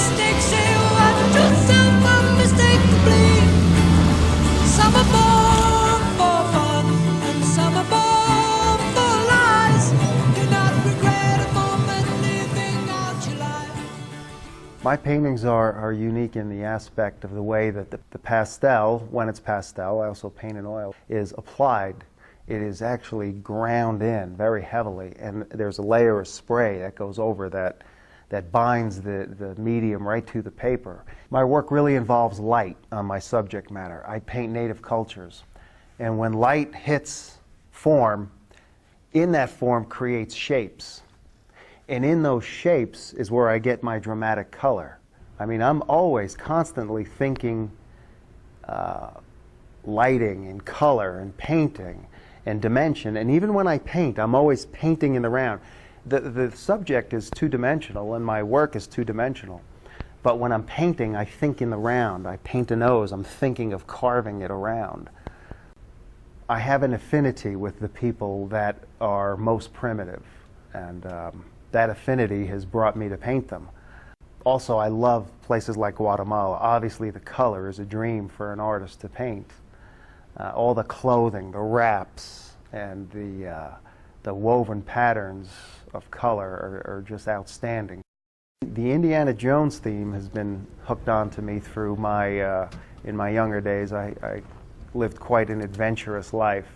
mistakes, say what yourself unmistakably. Some are born for fun, and some are born for lies. Do not regret a moment living out your life. My paintings are unique in the aspect of the way that the pastel, when it's pastel, I also paint in oil, is applied. It is actually ground in very heavily, and there's a layer of spray that goes over that binds the medium right to the paper. My work really involves light on my subject matter. I paint native cultures, and when light hits form, in that form creates shapes. And in those shapes is where I get my dramatic color. I mean, I'm always constantly thinking lighting and color and painting and dimension. And even when I paint, I'm always painting in the round. The subject is two-dimensional and my work is two-dimensional. But when I'm painting, I think in the round. I paint a nose, I'm thinking of carving it around. I have an affinity with the people that are most primitive, and that affinity has brought me to paint them. Also, I love places like Guatemala. Obviously, the color is a dream for an artist to paint. All the clothing, the wraps, and the woven patterns of color are just outstanding. The Indiana Jones theme has been hooked onto me through my, in my younger days. I lived quite an adventurous life,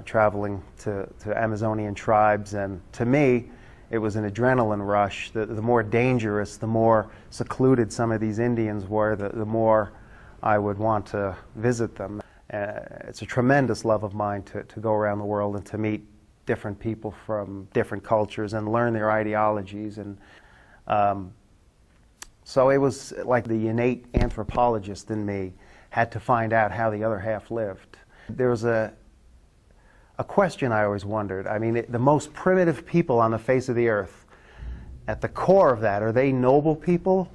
traveling to Amazonian tribes, and to me, it was an adrenaline rush. The more dangerous, the more secluded some of these Indians were, the more I would want to visit them. It's a tremendous love of mine to go around the world and to meet different people from different cultures and learn their ideologies. And so it was like the innate anthropologist in me had to find out how the other half lived. There was a question I always wondered. I mean, the most primitive people on the face of the earth, at the core of that, are they noble people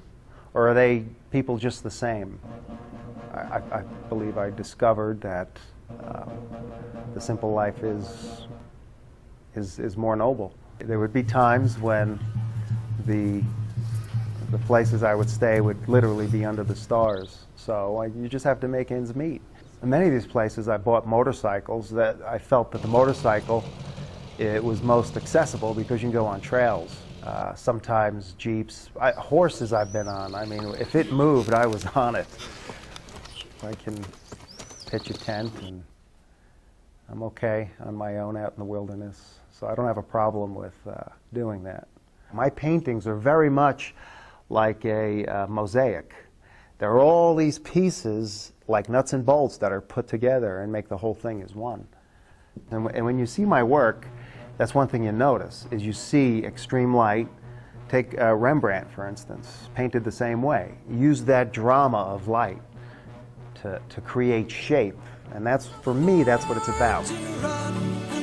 or are they people just the same? I believe I discovered that the simple life is more noble. There would be times when the places I would stay would literally be under the stars. So you just have to make ends meet. In many of these places I bought motorcycles that I felt that the motorcycle, it was most accessible because you can go on trails. Sometimes jeeps, horses I've been on. I mean, if it moved, I was on it. I can pitch a tent and I'm okay on my own out in the wilderness. So I don't have a problem with doing that. My paintings are very much like a mosaic. There are all these pieces like nuts and bolts that are put together and make the whole thing as one. And when you see my work, that's one thing you notice, is you see extreme light. Take Rembrandt, for instance, painted the same way. Use that drama of light to create shape. And that's, for me, that's what it's about.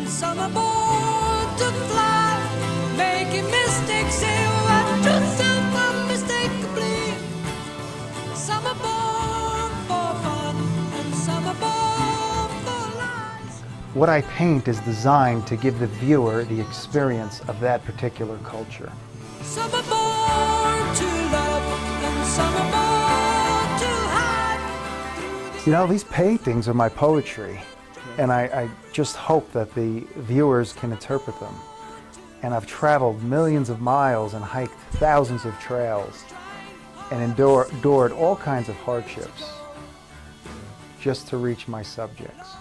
Some are born to fly, making mistakes, say what yourself unmistakably. Some are born for fun, and some are born for lies. What I paint is designed to give the viewer the experience of that particular culture. Some are born to love, and some are born to hide. You know, these paintings are my poetry, and I just hope that the viewers can interpret them. And I've traveled millions of miles and hiked thousands of trails and endured all kinds of hardships just to reach my subjects.